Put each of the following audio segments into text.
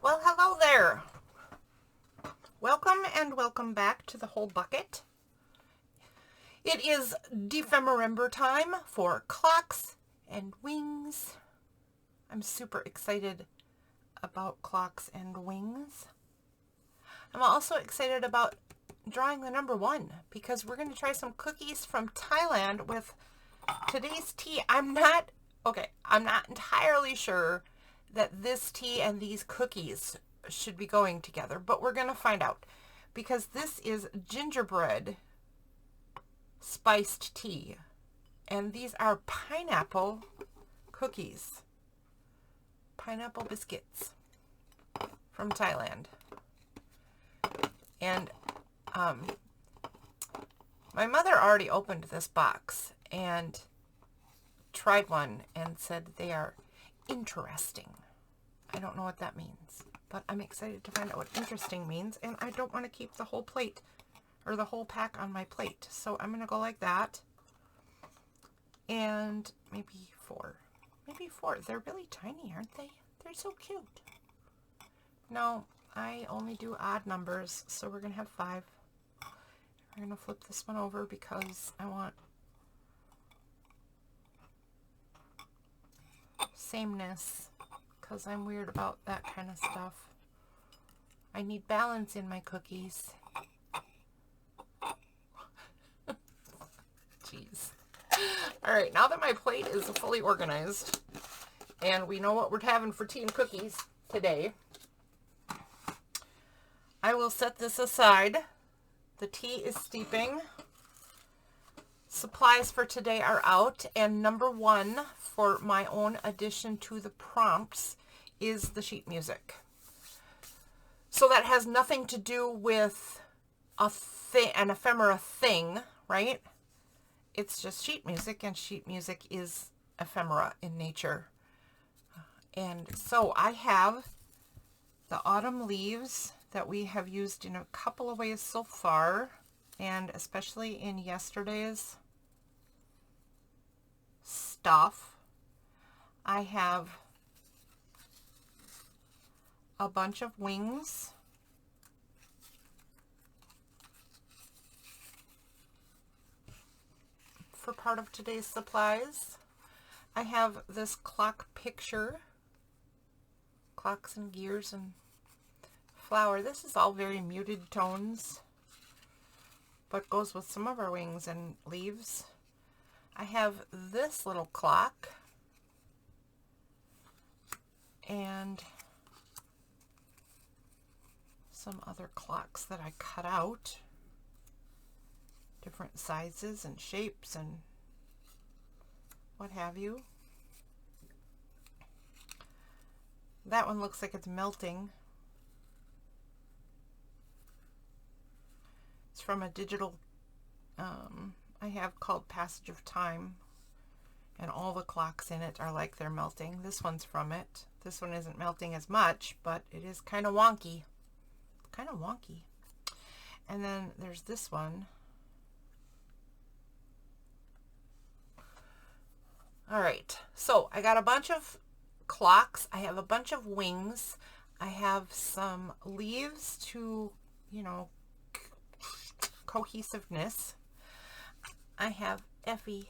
Well, hello there. Welcome and welcome back to the Whole Bucket. It is Dephemerember time for clocks and wings. I'm super excited about clocks and wings. I'm also excited about drawing the number 1 because we're going to try some cookies from Thailand with today's tea. I'm not entirely sure that this tea and these cookies should be going together, but we're going to find out because this is gingerbread spiced tea and these are pineapple cookies, pineapple biscuits from Thailand. And my mother already opened this box and tried one and said they are interesting. I don't know what that means, but I'm excited to find out what interesting means, and I don't want to keep the whole plate or the whole pack on my plate, so I'm going to go like that. And maybe 4. They're really tiny, aren't they? They're so cute. No, I only do odd numbers, so we're going to have 5. We're going to flip this one over because I want sameness, because I'm weird about that kind of stuff. I need balance in my cookies. Jeez. Alright, now that my plate is fully organized and we know what we're having for tea and cookies today, I will set this aside. The tea is steeping. Supplies for today are out, and number 1 for my own addition to the prompts is the sheet music. So that has nothing to do with an ephemera thing, right? It's just sheet music, and sheet music is ephemera in nature. And so I have the autumn leaves that we have used in a couple of ways so far, and especially in yesterday's stuff. I have a bunch of wings. For part of today's supplies. I have this clock picture, clocks and gears and flower. This is all very muted tones, but goes with some of our wings and leaves. I have this little clock and some other clocks that I cut out, different sizes and shapes and what have you. That one looks like it's melting. It's from a digital I have called Passage of Time, and all the clocks in it are like they're melting. This one's from it. This one isn't melting as much, but it is kind of wonky. And then there's this one. All right, so I got a bunch of clocks. I have a bunch of wings. I have some leaves to, cohesiveness. I have Effie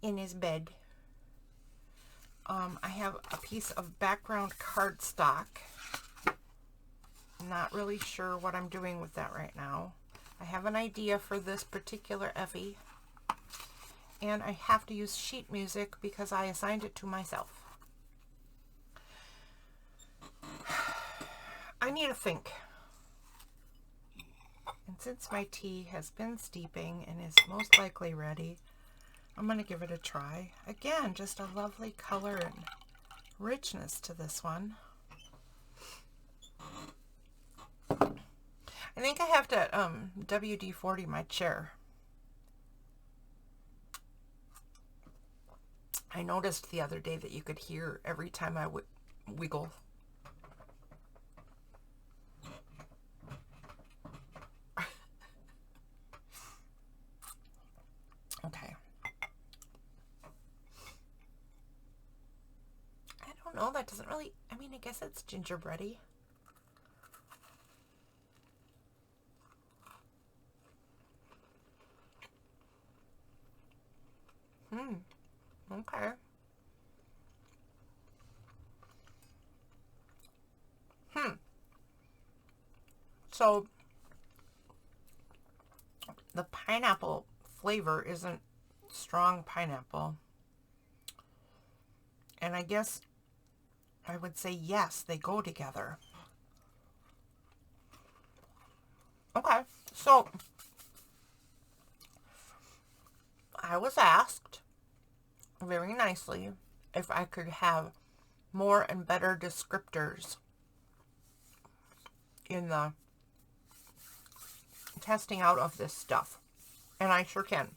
in his bed. I have a piece of background cardstock. I'm not really sure what I'm doing with that right now. I have an idea for this particular Effie, and I have to use sheet music because I assigned it to myself. I need to think. And since my tea has been steeping and is most likely ready, I'm going to give it a try. Again, just a lovely color and richness to this one. I think I have to WD-40 my chair. I noticed the other day that you could hear every time I would wiggle. Okay. I don't know, that doesn't really really, I mean, I guess it's gingerbready. Okay. So the pineapple flavor isn't strong pineapple. And I guess I would say yes, they go together. Okay, so I was asked very nicely if I could have more and better descriptors in the testing out of this stuff. And I sure can.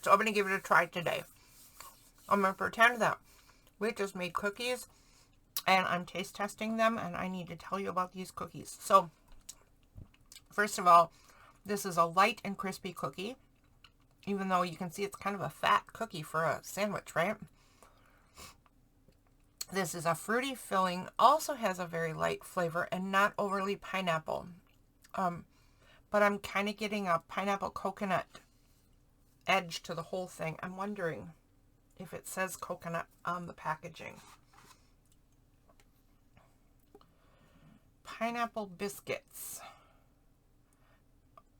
So I'm going to give it a try today. I'm going to pretend that we just made cookies and I'm taste testing them, and I need to tell you about these cookies. So first of all, this is a light and crispy cookie, even though you can see it's kind of a fat cookie for a sandwich, right? This is a fruity filling, also has a very light flavor and not overly pineapple. But I'm kind of getting a pineapple coconut edge to the whole thing. I'm wondering if it says coconut on the packaging. Pineapple biscuits.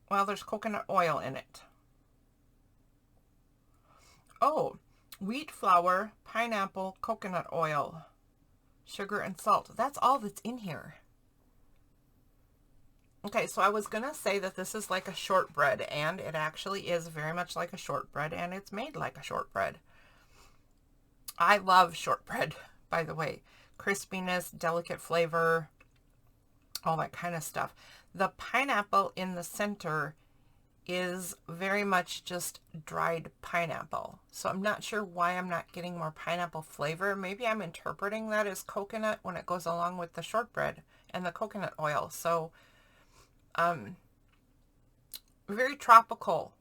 Well, there's coconut oil in it. Oh, wheat flour, pineapple, coconut oil, sugar, and salt. That's all that's in here. Okay, so I was going to say that this is like a shortbread, and it actually is very much like a shortbread, and it's made like a shortbread. I love shortbread, by the way. Crispiness, delicate flavor, all that kind of stuff. The pineapple in the center is very much just dried pineapple. So I'm not sure why I'm not getting more pineapple flavor. Maybe I'm interpreting that as coconut when it goes along with the shortbread and the coconut oil. So very tropical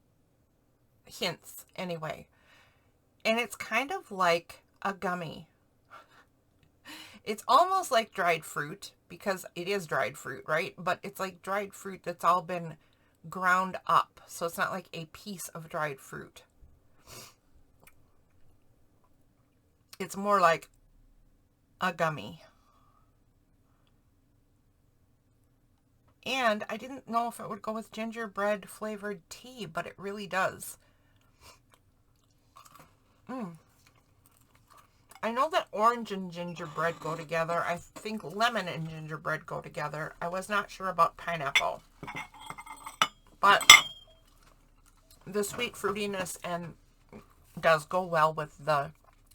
hints anyway. And it's kind of like a gummy. It's almost like dried fruit, because it is dried fruit, right? But it's like dried fruit that's all been ground up. So it's not like a piece of dried fruit. It's more like a gummy. And I didn't know if it would go with gingerbread flavored tea, but it really does. I know that orange and gingerbread go together. I think lemon and gingerbread go together. I was not sure about pineapple. But the sweet fruitiness and does go well with the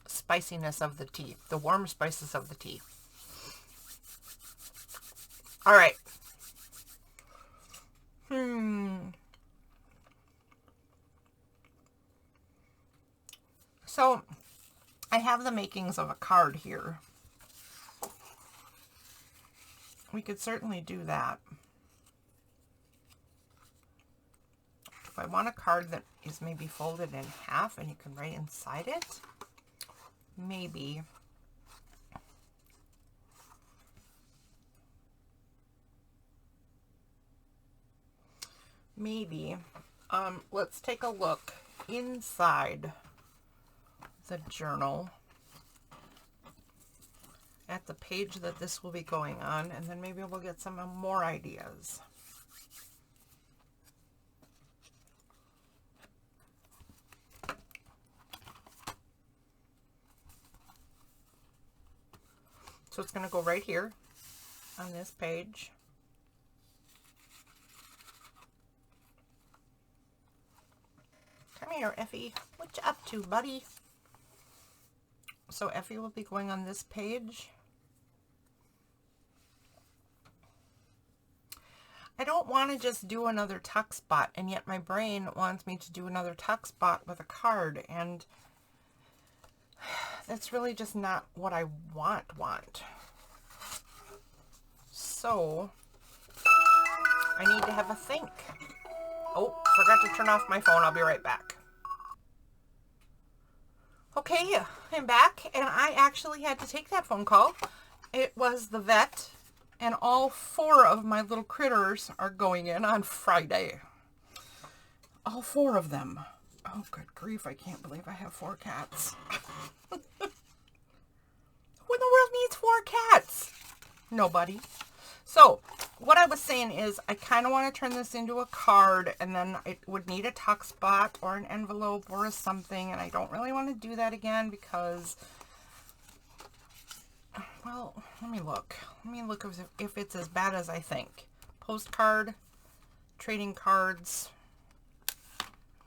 spiciness of the tea. The warm spices of the tea. All right. So I have the makings of a card here. We could certainly do that. If I want a card that is maybe folded in half and you can write inside it, maybe. Let's take a look inside the journal at the page that this will be going on, and then maybe we'll get some more ideas. So it's going to go right here on this page. Come here, Effie. What you up to, buddy? So Effie will be going on this page. I don't want to just do another tuck spot, and yet my brain wants me to do another tuck spot with a card, and that's really just not what I want. So I need to have a think. Oh, forgot to turn off my phone. I'll be right back. Okay, I'm back, and I actually had to take that phone call. It was the vet, and all 4 of my little critters are going in on Friday. All 4 of them. Oh, good grief, I can't believe I have 4 cats. Who in the world needs 4 cats? Nobody. So, what I was saying is I kind of want to turn this into a card, and then it would need a tuck spot or an envelope or a something, and I don't really want to do that again because, well, let me look. Let me look if it's as bad as I think. Postcard, trading cards.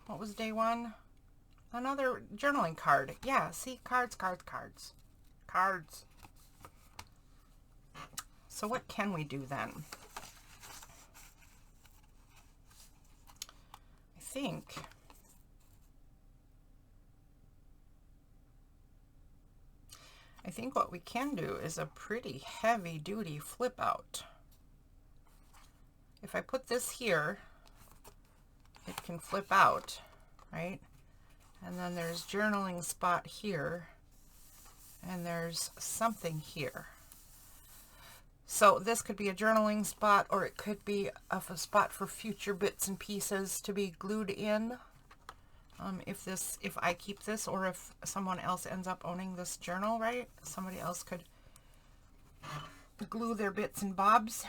What was day 1? Another journaling card. Yeah, see, cards. So what can we do then? I think what we can do is a pretty heavy duty flip out. If I put this here, it can flip out, right? And then there's journaling spot here, and there's something here. So this could be a journaling spot, or it could be a spot for future bits and pieces to be glued in. If I keep this, or if someone else ends up owning this journal, right? Somebody else could glue their bits and bobs.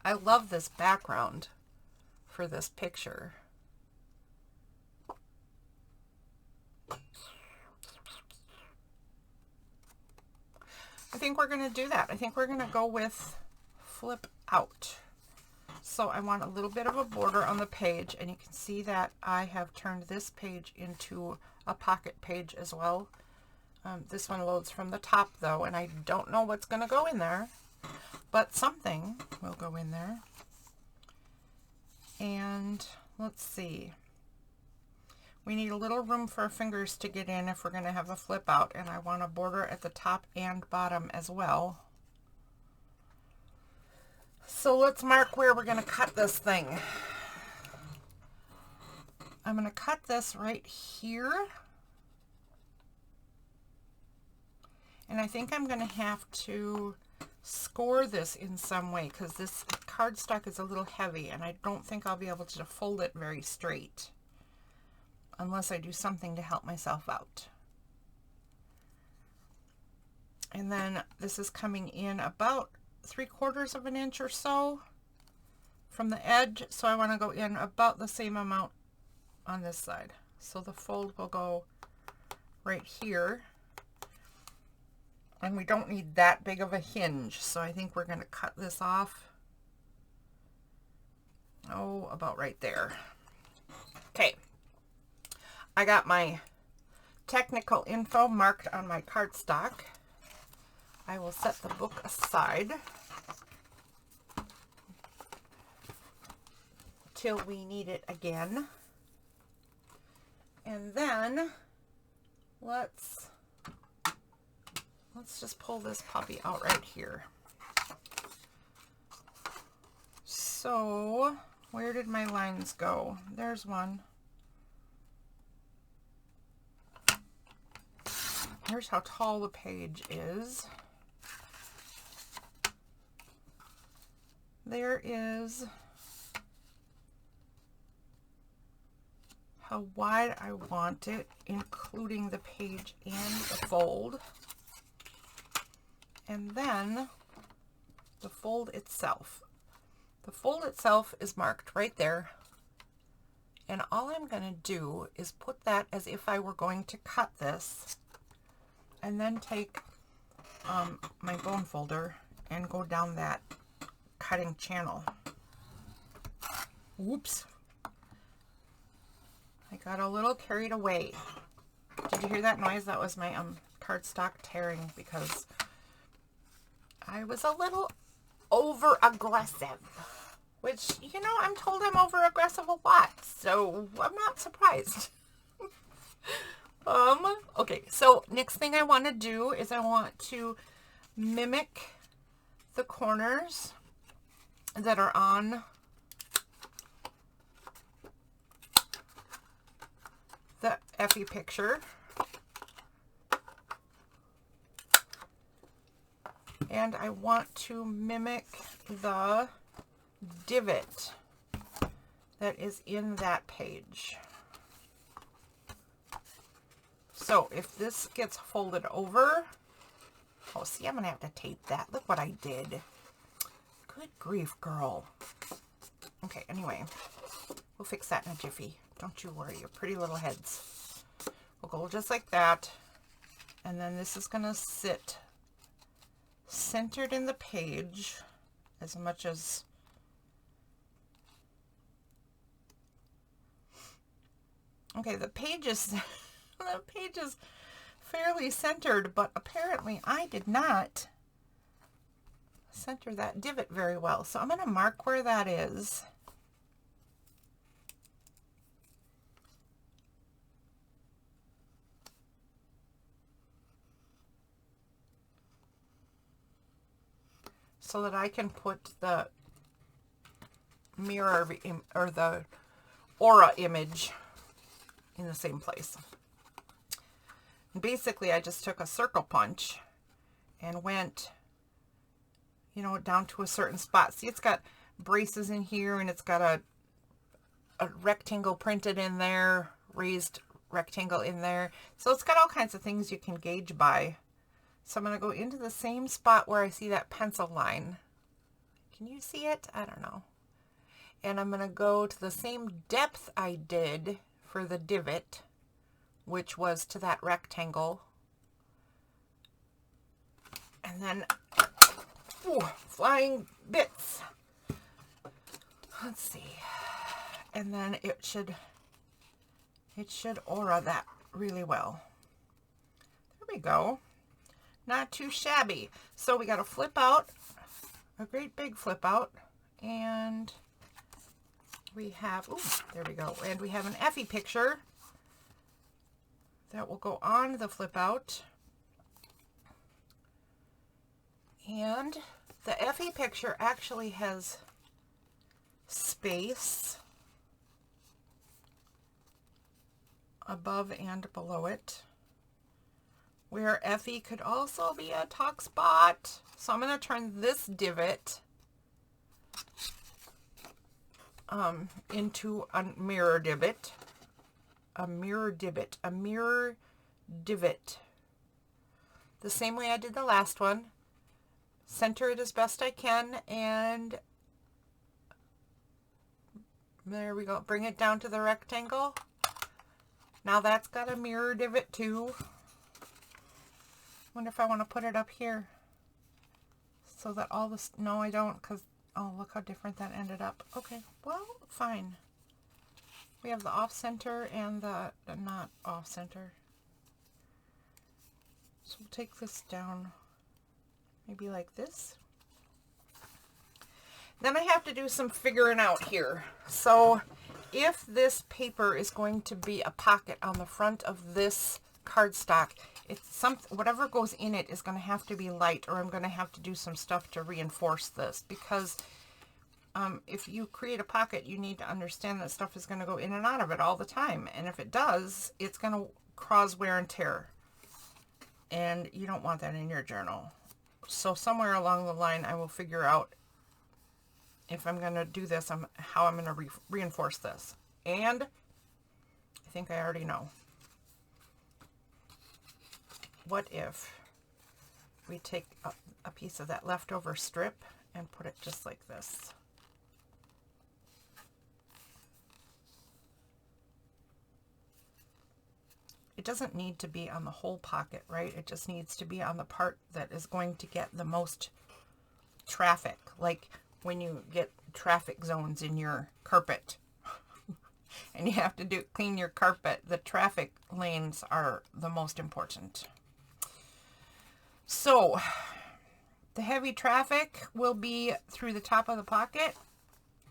I love this background for this picture. I think we're going to do that. I think we're going to go with flip out. So I want a little bit of a border on the page, and you can see that I have turned this page into a pocket page as well. This one loads from the top though, and I don't know what's going to go in there, but something will go in there. And let's see. We need a little room for our fingers to get in if we're going to have a flip out, and I want a border at the top and bottom as well. So let's mark where we're going to cut this thing. I'm going to cut this right here. And I think I'm going to have to score this in some way because this cardstock is a little heavy, and I don't think I'll be able to fold it very straight unless I do something to help myself out. And then this is coming in about 3/4 of an inch or so from the edge, so I want to go in about the same amount on this side. So the fold will go right here, and we don't need that big of a hinge, so I think we're going to cut this off, oh, about right there. Okay, I got my technical info marked on my cardstock. I will set the book aside till we need it again. And then let's just pull this puppy out right here. So where did my lines go? There's one. Here's how tall the page is. There is how wide I want it, including the page and the fold. And then the fold itself. The fold itself is marked right there. And all I'm going to do is put that as if I were going to cut this, and then take my bone folder and go down that cutting channel. Whoops. I got a little carried away. Did you hear that noise? That was my cardstock tearing because I was a little over aggressive, which, you know, I'm told I'm over aggressive a lot, so I'm not surprised. Okay, so next thing I want to do is I want to mimic the corners that are on Effie picture. And I want to mimic the divot that is in that page. So if this gets folded over, oh, see, I'm going to have to tape that. Look what I did. Good grief, girl. Okay, anyway, we'll fix that in a jiffy. Don't you worry, your pretty little heads. We'll go just like that. And then this is going to sit centered in the page as much as okay, the page is the page is fairly centered, but apparently I did not center that divot very well. So I'm going to mark where that is. So that I can put the mirror or the aura image in the same place. And basically, I just took a circle punch and went, you know, down to a certain spot. See, it's got braces in here, and it's got a rectangle printed in there, raised rectangle in there. So it's got all kinds of things you can gauge by. So I'm going to go into the same spot where I see that pencil line. Can you see it? I don't know. And I'm going to go to the same depth I did for the divot, which was to that rectangle. And then, ooh, flying bits. Let's see. And then it should aura that really well. There we go. Not too shabby. So we got a flip out, a great big flip out, and we have, ooh, there we go. And we have an Effie picture that will go on the flip out. And the Effie picture actually has space above and below it, where Effie could also be a talk spot. So I'm going to turn this divot into a mirror divot. A mirror divot. A mirror divot. The same way I did the last one. Center it as best I can, and there we go. Bring it down to the rectangle. Now that's got a mirror divot too. Wonder if I want to put it up here so that all this, no I don't, because oh, look how different that ended up. Okay, well, fine. We have the off center and the not off center. So we'll take this down maybe like this. Then I have to do some figuring out here. So if this paper is going to be a pocket on the front of this cardstock, it's whatever goes in it is going to have to be light, or I'm going to have to do some stuff to reinforce this, because if you create a pocket, you need to understand that stuff is going to go in and out of it all the time, and if it does, it's going to cause wear and tear, and you don't want that in your journal. So somewhere along the line, I will figure out if I'm going to do this, how I'm going to reinforce this. And I think I already know. What if we take a piece of that leftover strip and put it just like this? It doesn't need to be on the whole pocket, right? It just needs to be on the part that is going to get the most traffic. Like when you get traffic zones in your carpet and you have to clean your carpet, the traffic lanes are the most important. So the heavy traffic will be through the top of the pocket,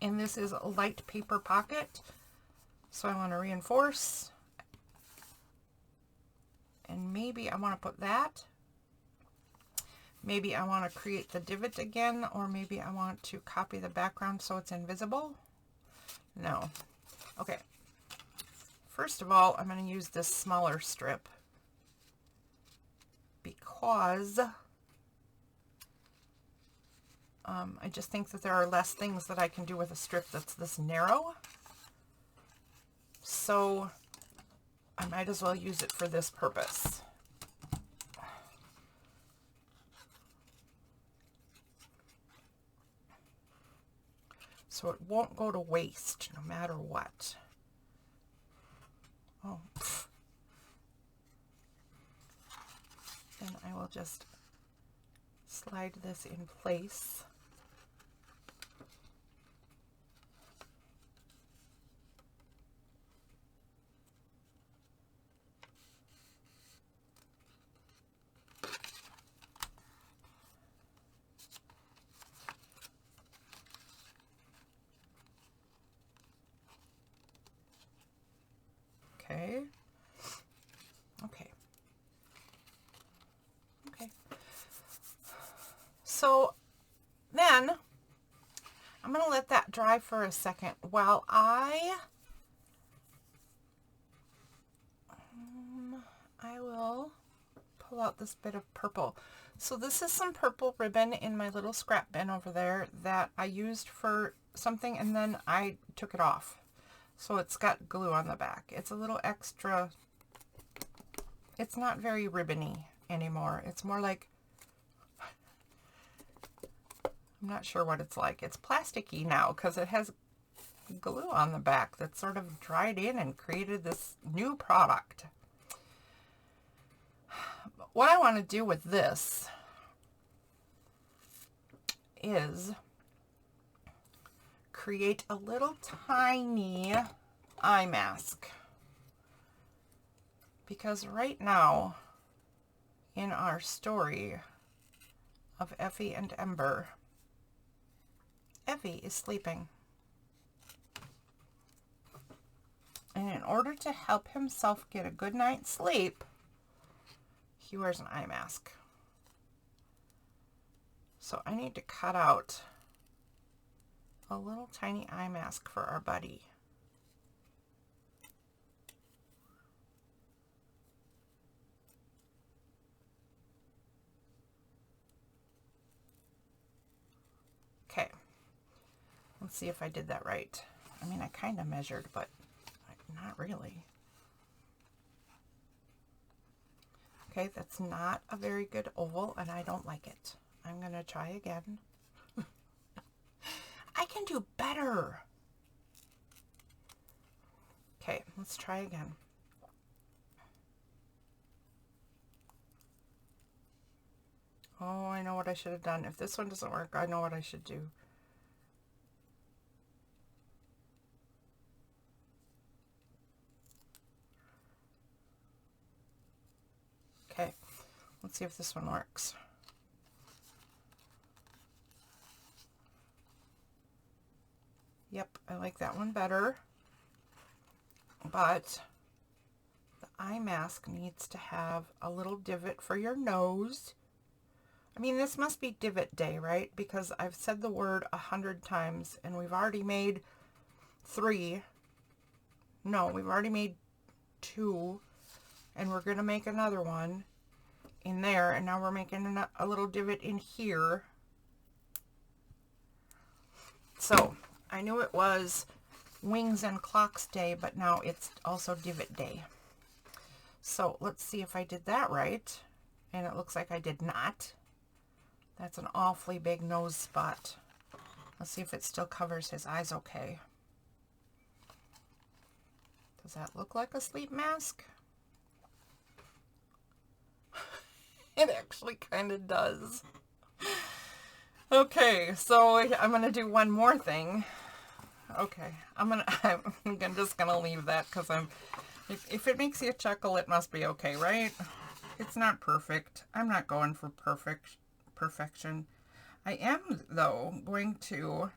and this is a light paper pocket. So I want to reinforce, and maybe I want to put that. Maybe I want to create the divot again, or maybe I want to copy the background so it's invisible. No. Okay. first of all, I'm going to use this smaller strip because I just think that there are less things that I can do with a strip that's this narrow. So I might as well use it for this purpose. So it won't go to waste no matter what. Oh. Then I will just slide this in place. Okay. Okay. Okay. So then I'm going to let that dry for a second while I will pull out this bit of purple. So this is some purple ribbon in my little scrap bin over there that I used for something and then I took it off. So it's got glue on the back. It's a little extra. It's not very ribbony anymore. It's more like, I'm not sure what it's like. It's plasticky now because it has glue on the back that sort of dried in and created this new product. What I want to do with this is create a little tiny eye mask, because right now in our story of Effie and Ember, Effie is sleeping, and in order to help himself get a good night's sleep, he wears an eye mask. So I need to cut out a little tiny eye mask for our buddy. Okay, let's see if I did that right. I mean, I kind of measured, but not really. Okay, that's not a very good oval, and I don't like it. I'm going to try again. I can do better. Okay, let's try again. Oh, I know what I should have done. If this one doesn't work, I know what I should do. Okay, let's see if this one works. Yep, I like that one better. But the eye mask needs to have a little divot for your nose. I mean, this must be divot day, right? Because I've said the word 100 times and we've already made 3. No, we've already made 2. And we're going to make another one in there. And now we're making a little divot in here. So I knew it was Wings and Clocks Day, but now it's also Divot Day. So let's see if I did that right. And it looks like I did not. That's an awfully big nose spot. Let's see if it still covers his eyes okay. Does that look like a sleep mask? It actually kind of does. Okay, so I'm going to do one more thing. Okay, I'm just going to leave that because if it makes you chuckle, it must be okay, right? It's not perfect. I'm not going for perfection. I am, though, going to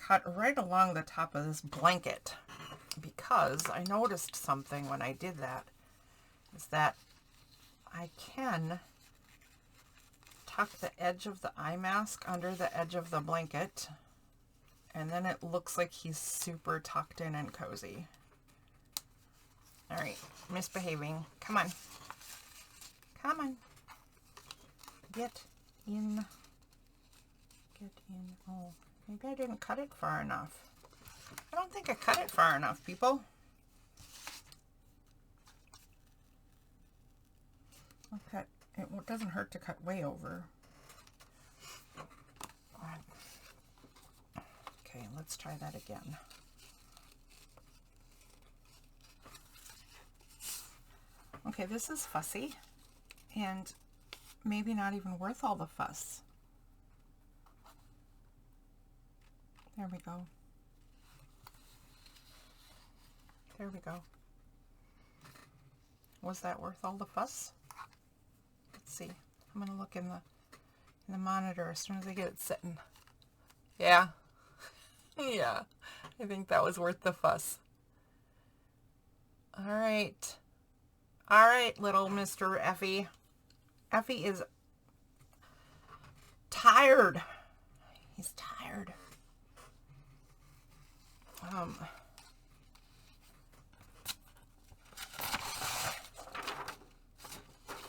cut right along the top of this blanket because I noticed something when I did that, is that I can tuck the edge of the eye mask under the edge of the blanket, and then it looks like he's super tucked in and cozy. All right, misbehaving. Come on. Come on. Get in. Get in. Oh, maybe I didn't cut it far enough. I don't think I cut it far enough, people. Okay, it doesn't hurt to cut way over. Okay, let's try that again. Okay, this is fussy and maybe not even worth all the fuss. There we go. There we go. Was that worth all the fuss? Let's see. I'm gonna look in the monitor as soon as I get it sitting. Yeah. Yeah. I think that was worth the fuss. All right. All right, little Mr. Effie. Effie is tired. He's tired.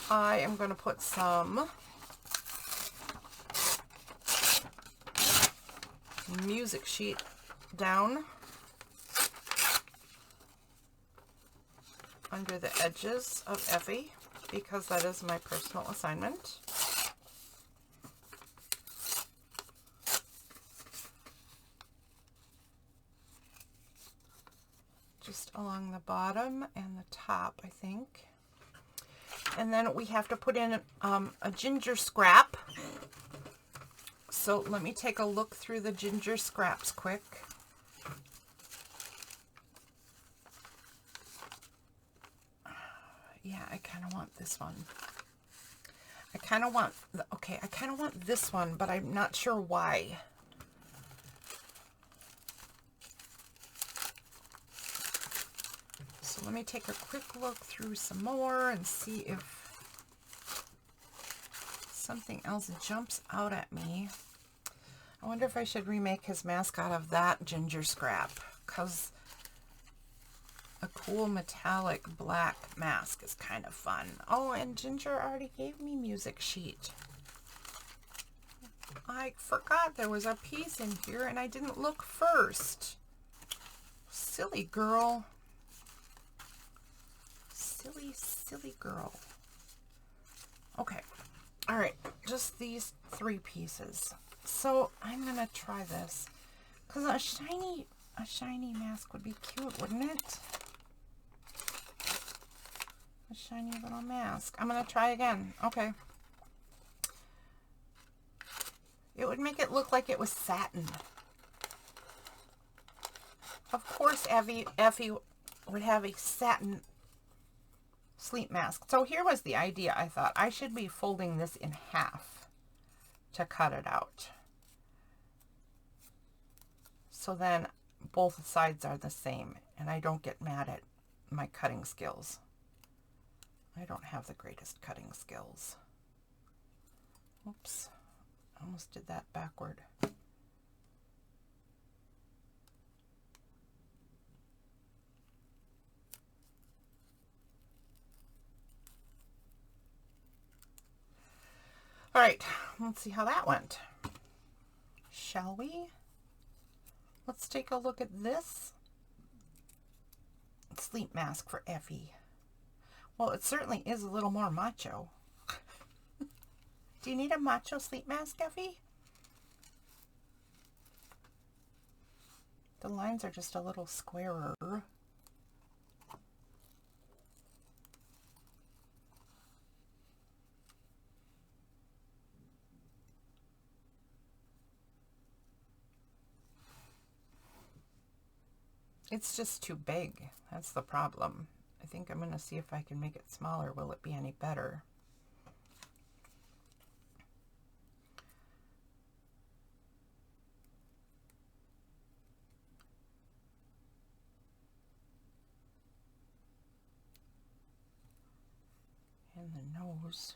I am going to put some music sheet down under the edges of Effie because that is my personal assignment. Just along the bottom and the top, I think. And then we have to put in a ginger scrap. So let me take a look through the ginger scraps quick. Yeah, I kind of want this one. I kind of want, okay, I kind of want this one, but I'm not sure why. So let me take a quick look through some more and see if something else jumps out at me. I wonder if I should remake his mask out of that ginger scrap, because a cool metallic black mask is kind of fun. Oh, and Ginger already gave me music sheet. I forgot there was a piece in here and I didn't look first. Silly girl. Silly, silly girl. Okay. All right. Just these 3 pieces. So I'm going to try this because a shiny mask would be cute, wouldn't it? A shiny little mask. I'm going to try again. Okay. It would make it look like it was satin. Of course, Effie would have a satin sleep mask. So here was the idea. I thought I should be folding this in half to cut it out. So then both sides are the same and I don't get mad at my cutting skills. I don't have the greatest cutting skills. Oops, I almost did that backward. All right, let's see how that went. Shall we? Let's take a look at this sleep mask for Effie. Well, it certainly is a little more macho. Do you need a macho sleep mask, Effie? The lines are just a little squarer. It's just too big. That's the problem. I think I'm going to see if I can make it smaller. Will it be any better? And the nose,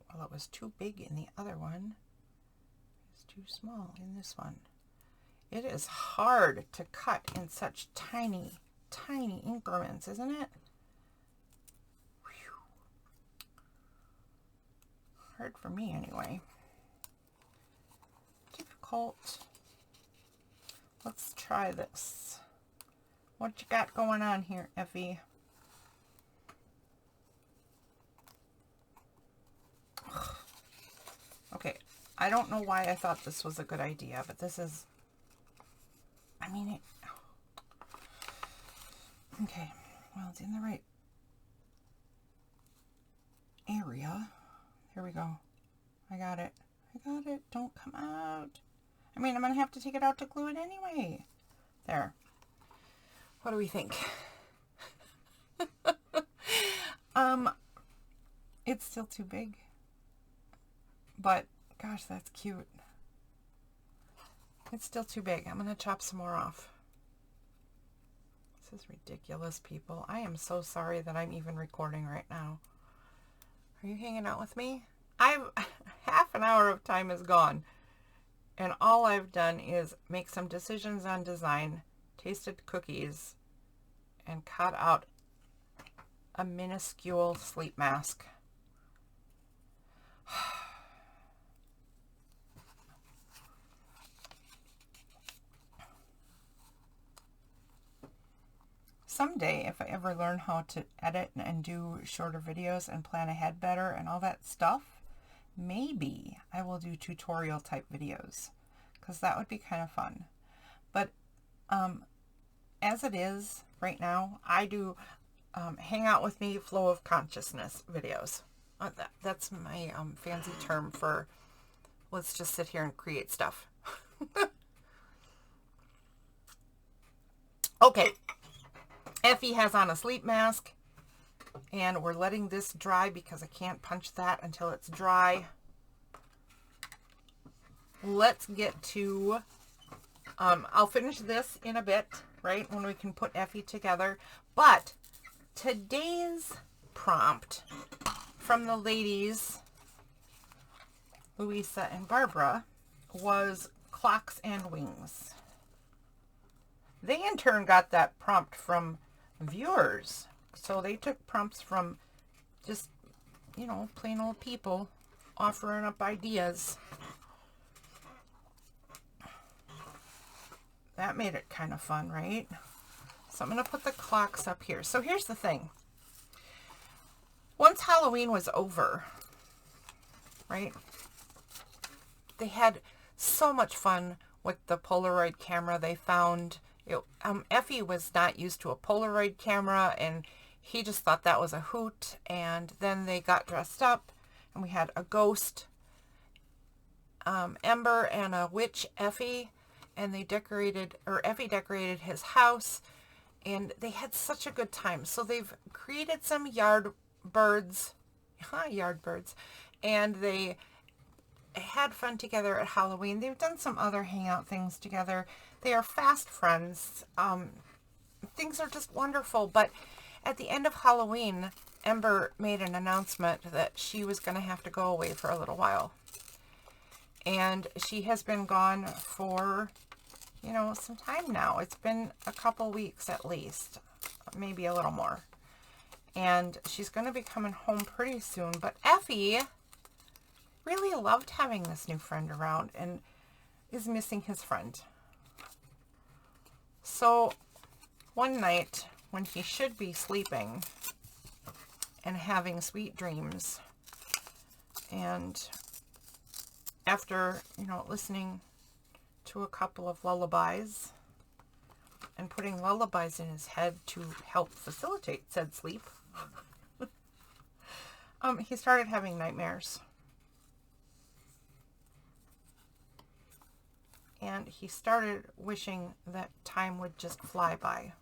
well, it was too big in the other one. It's too small in this one. It is hard to cut in such tiny, tiny increments, isn't it? Hard for me anyway. Difficult. Let's try this. What you got going on here, Effie? Okay, I don't know why I thought this was a good idea, but this is, I mean, okay, well, it's in the right area. Here we go. I got it. I got it. Don't come out. I mean, I'm going to have to take it out to glue it anyway. There. What do we think? It's still too big. But, gosh, that's cute. It's still too big. I'm going to chop some more off. This is ridiculous, people. I am so sorry that I'm even recording right now. Are you hanging out with me? Half an hour of time is gone. And all I've done is make some decisions on design, tasted cookies, and cut out a minuscule sleep mask. Someday, if I ever learn how to edit and do shorter videos and plan ahead better and all that stuff, maybe I will do tutorial type videos, because that would be kind of fun. But as it is right now, I do hang out with me, flow of consciousness videos. That's my fancy term for let's just sit here and create stuff. Okay. Effie has on a sleep mask, and we're letting this dry because I can't punch that until it's dry. Let's get to, I'll finish this in a bit, right, when we can put Effie together. But today's prompt from the ladies, Louisa and Barbara, was clocks and wings. They in turn got that prompt from viewers. So they took prompts from just, you know, plain old people offering up ideas. That made it kind of fun, right? So I'm going to put the clocks up here. So here's the thing. Once Halloween was over, right, they had so much fun with the Polaroid camera they found. Effie was not used to a Polaroid camera, and he just thought that was a hoot. And then they got dressed up, and we had a ghost, Ember, and a witch, Effie, and they decorated, or Effie decorated his house, and they had such a good time. So they've created some yard birds, and they had fun together at Halloween. They've done some other hangout things together. They are fast friends. Things are just wonderful. But at the end of Halloween, Ember made an announcement that she was going to have to go away for a little while. And she has been gone for, you know, some time now. It's been a couple weeks at least, maybe a little more. And she's going to be coming home pretty soon. But Effie really loved having this new friend around and is missing his friend. So one night when he should be sleeping and having sweet dreams, and after, you know, listening to a couple of lullabies and putting lullabies in his head to help facilitate said sleep, he started having nightmares. And he started wishing that time would just fly by.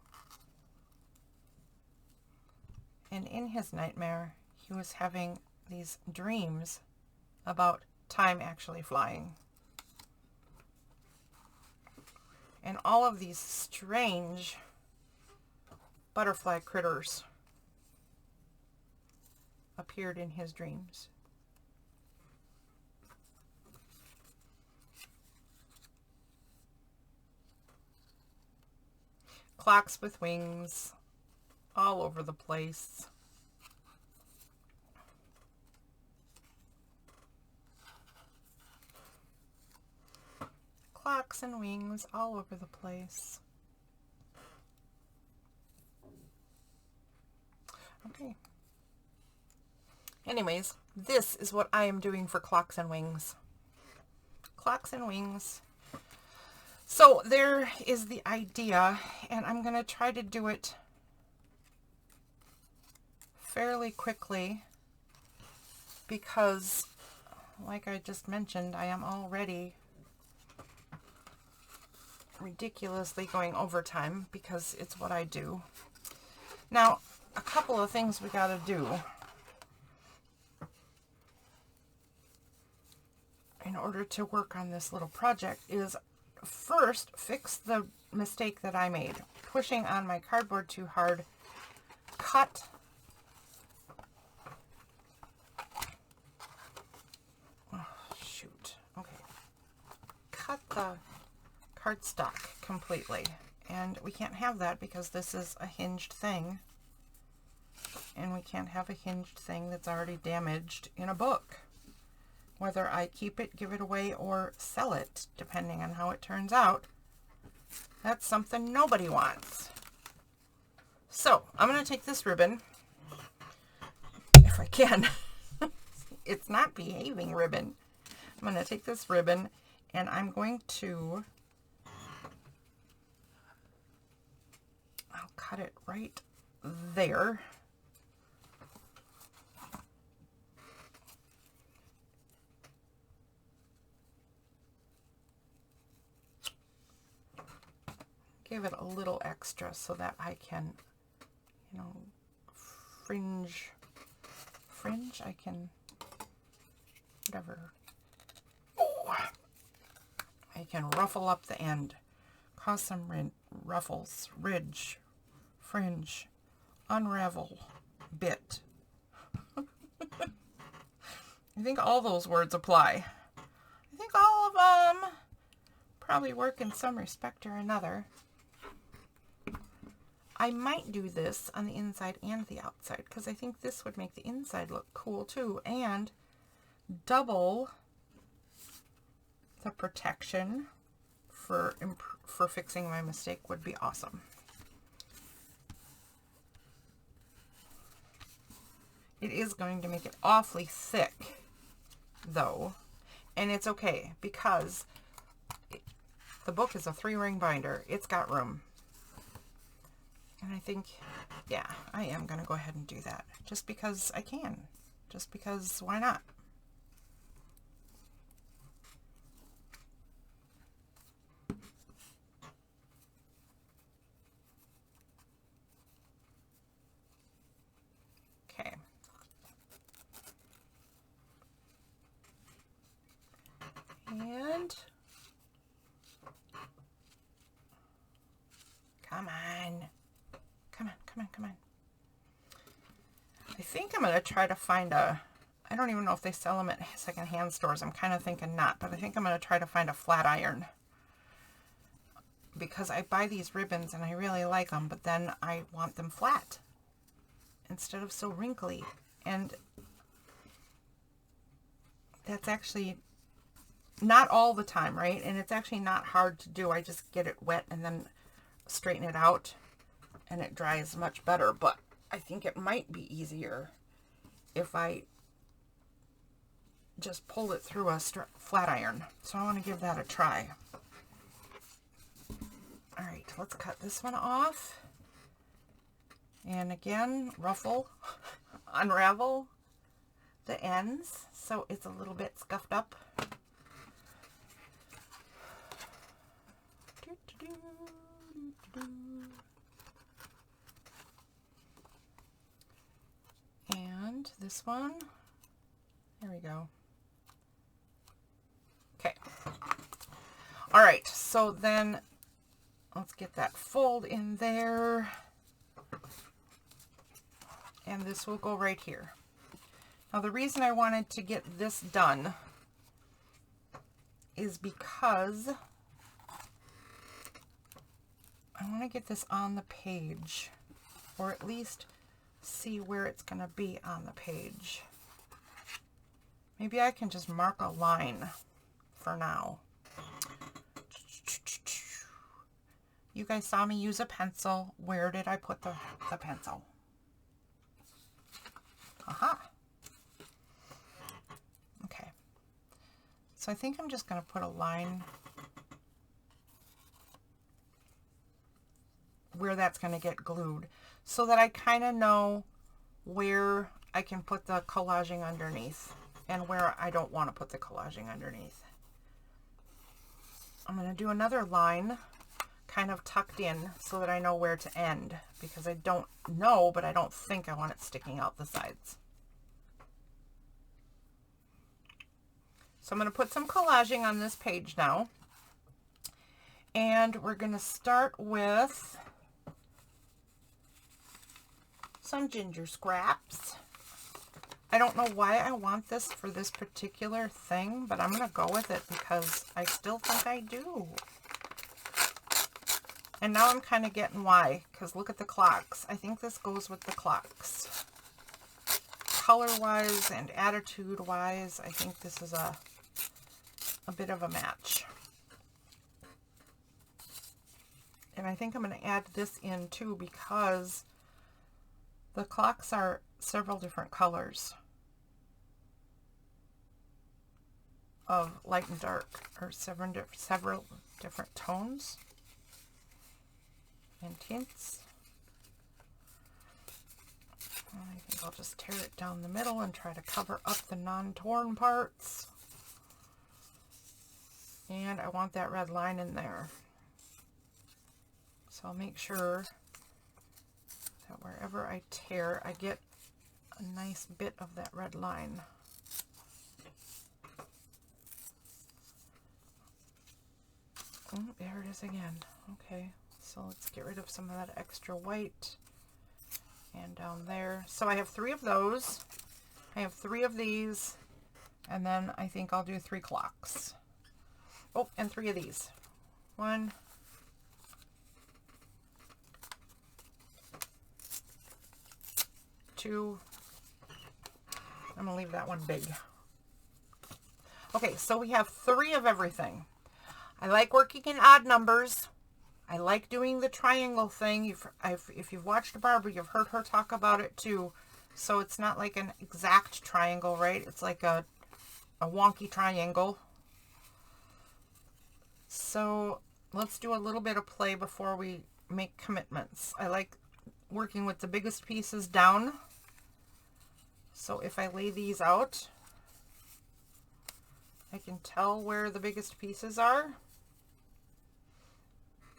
And in his nightmare, he was having these dreams about time actually flying. And all of these strange butterfly critters appeared in his dreams. Clocks with wings all over the place. clocks and wings all over the place. Okay. Anyways, this is what I am doing for clocks and wings. Clocks and wings. So there is the idea, and I'm going to try to do it fairly quickly because, like I just mentioned, I am already ridiculously going overtime because it's what I do. Now, a couple of things we got to do in order to work on this little project is first fix the mistake that I made, pushing on my cardboard too hard. Cut cut the cardstock completely, and we can't have that because this is a hinged thing, and we can't have a hinged thing that's already damaged in a book, whether I keep it, give it away, or sell it, depending on how it turns out. That's something nobody wants. So I'm going to take this ribbon, if I can. It's not behaving ribbon. I'm going to take this ribbon and I'm going to, I'll cut it right there. Give it a little extra so that I can, you know, fringe, I can, whatever. Oh, I can ruffle up the end, cause some ruffles, ridge, fringe, unravel, bit. I think all those words apply. I think all of them probably work in some respect or another. I might do this on the inside and the outside because I think this would make the inside look cool too, and double the protection for fixing my mistake would be awesome. It is going to make it awfully thick though, and it's okay because the book is a 3-ring binder. It's got room. And I think, yeah, I am going to go ahead and do that just because I can. Just because, why not? Okay. And come on. Come on. I think I'm going to try to find a, I don't even know if they sell them at secondhand stores. I'm kind of thinking not, but I think I'm going to try to find a flat iron. Because I buy these ribbons and I really like them, but then I want them flat instead of so wrinkly. And that's actually not all the time, right? And it's actually not hard to do. I just get it wet and then straighten it out, and it dries much better, but I think it might be easier if I just pull it through a flat iron. So I want to give that a try. All right, let's cut this one off. And again, ruffle, unravel the ends so it's a little bit scuffed up. And this one, there we go. Okay. All right, so then let's get that fold in there. And this will go right here. Now the reason I wanted to get this done is because I want to get this on the page, or at least see where it's going to be on the page. Maybe I can just mark a line for now. You guys saw me use a pencil. Where did I put the pencil? Aha. Okay. So I think I'm just going to put a line where that's going to get glued so that I kind of know where I can put the collaging underneath and where I don't want to put the collaging underneath. I'm going to do another line kind of tucked in so that I know where to end, because I don't know, but I don't think I want it sticking out the sides. So I'm going to put some collaging on this page now, and we're going to start with some ginger scraps. I don't know why I want this for this particular thing, but I'm going to go with it because I still think I do. And now I'm kind of getting why, because look at the clocks. I think this goes with the clocks. Color-wise and attitude-wise, I think this is a bit of a match. And I think I'm going to add this in too, because the clocks are several different colors of light and dark, or several different tones and tints. I think I'll just tear it down the middle and try to cover up the non-torn parts. And I want that red line in there. So I'll make sure that wherever I tear, I get a nice bit of that red line. Oh, there it is again. Okay. So let's get rid of some of that extra white, and down there. So I have 3 of those. I have 3 of these, and then I think I'll do 3 clocks. Oh, and 3 of these. 1, 2. I'm gonna leave that one big. Okay, so we have 3 of everything. I like working in odd numbers. I like doing the triangle thing. If you've watched Barbara, you've heard her talk about it too. So it's not like an exact triangle, right? It's like a wonky triangle. So let's do a little bit of play before we make commitments. I like working with the biggest pieces down. So if I lay these out, I can tell where the biggest pieces are.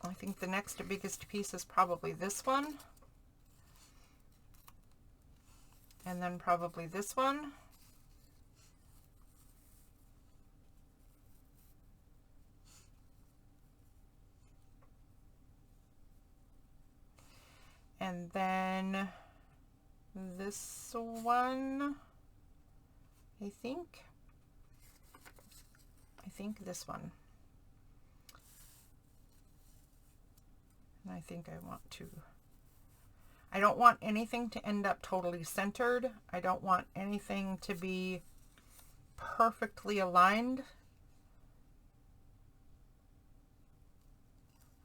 I think the next biggest piece is probably this one. And then probably this one. And then this one, I think this one. And I think I don't want anything to end up totally centered. I don't want anything to be perfectly aligned.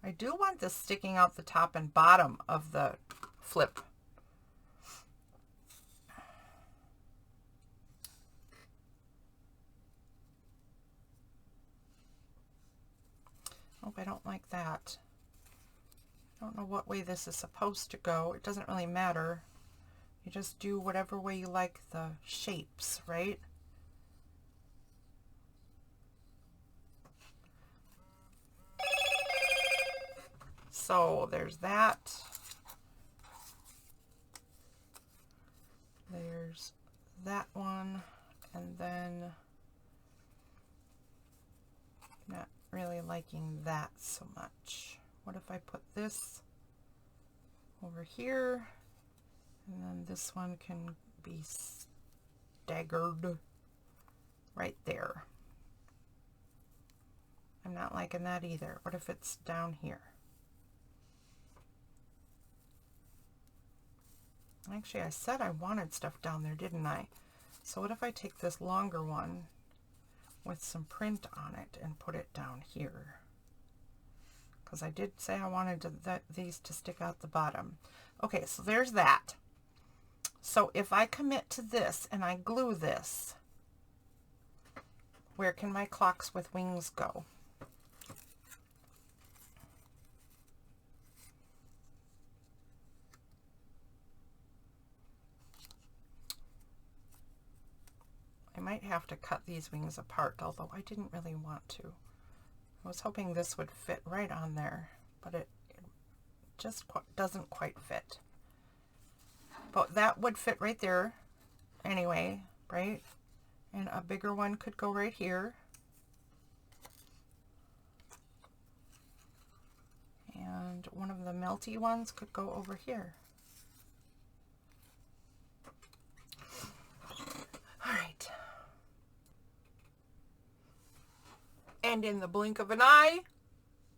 I do want this sticking out the top and bottom of the flip. Oh, I don't like that. I don't know what way this is supposed to go. It doesn't really matter. You just do whatever way you like the shapes, right? So there's that. There's that one. And then not really liking that so much. What if I put this over here, and then this one can be staggered right there? I'm not liking that either. What if it's down here? Actually, I said I wanted stuff down there, didn't I? So what if I take this longer one with some print on it and put it down here? because I did say I wanted these to stick out the bottom. Okay, so there's that. So if I commit to this and I glue this, where can my clocks with wings go? I might have to cut these wings apart, although I didn't really want to. I was hoping this would fit right on there, but it just doesn't quite fit. But that would fit right there anyway, right? And a bigger one could go right here. And one of the melty ones could go over here. All right. And in the blink of an eye,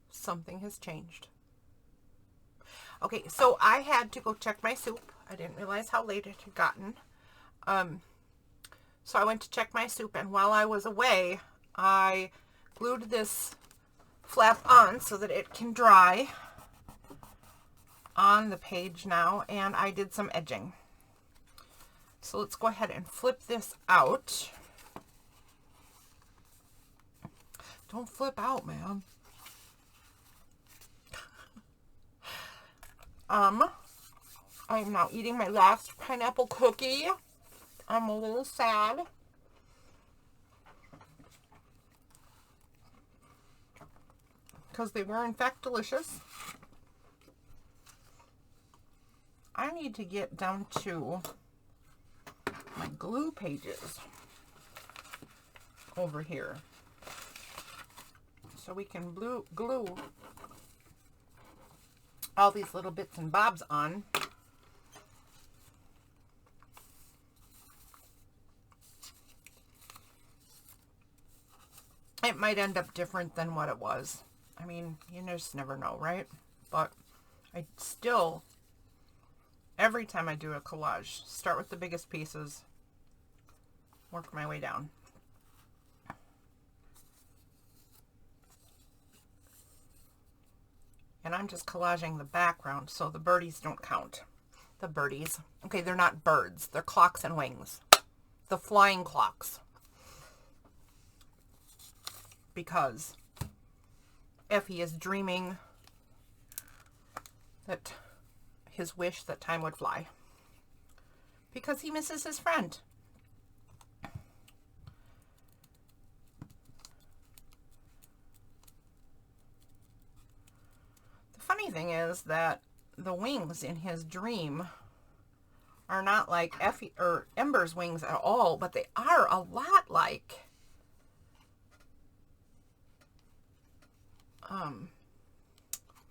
something has changed. Okay, so I had to go check my soup. I didn't realize how late it had gotten. So I went to check my soup, and while I was away, I glued this flap on so that it can dry on the page now, and I did some edging. So let's go ahead and flip this out. Don't flip out, man. I am now eating my last pineapple cookie. I'm a little sad. Because they were in fact delicious. I need to get down to my glue pages over here, so we can glue all these little bits and bobs on. It might end up different than what it was. I mean, you just never know, right? But I still, every time I do a collage, start with the biggest pieces, work my way down. And I'm just collaging the background, so the birdies don't count. The birdies. Okay, they're not birds. They're clocks and wings. The flying clocks. Because Effie is dreaming that his wish that time would fly. Because he misses his friend. Funny thing is that the wings in his dream are not like Effie or Ember's wings at all, but they are a lot like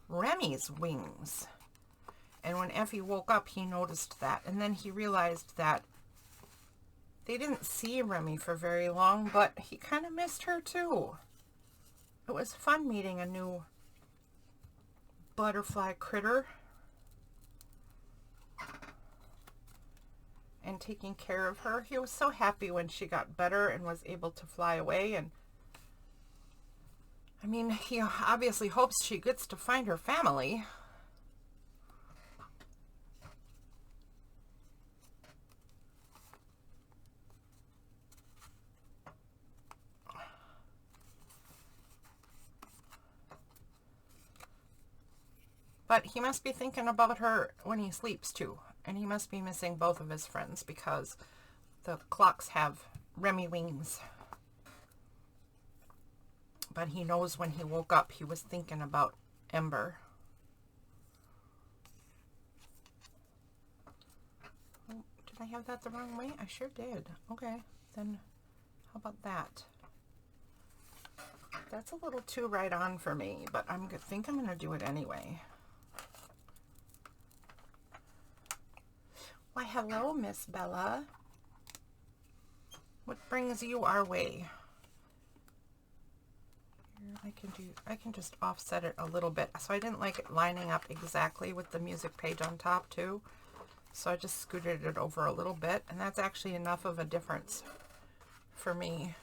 Remy's wings. And when Effie woke up, he noticed that, and then he realized that they didn't see Remy for very long, but he kind of missed her too. It was fun meeting a new butterfly critter and taking care of her. He was so happy when she got better and was able to fly away. And I mean, he obviously hopes she gets to find her family. But he must be thinking about her when he sleeps too. And he must be missing both of his friends because the clocks have Remy wings. But he knows when he woke up, he was thinking about Ember. Oh, did I have that the wrong way? I sure did. Okay, then how about that? That's a little too right on for me, but I think I'm going to do it anyway. Why, hello, Miss Bella. What brings you our way? I can just offset it a little bit. So I didn't like it lining up exactly with the music page on top too. So I just scooted it over a little bit, and that's actually enough of a difference for me.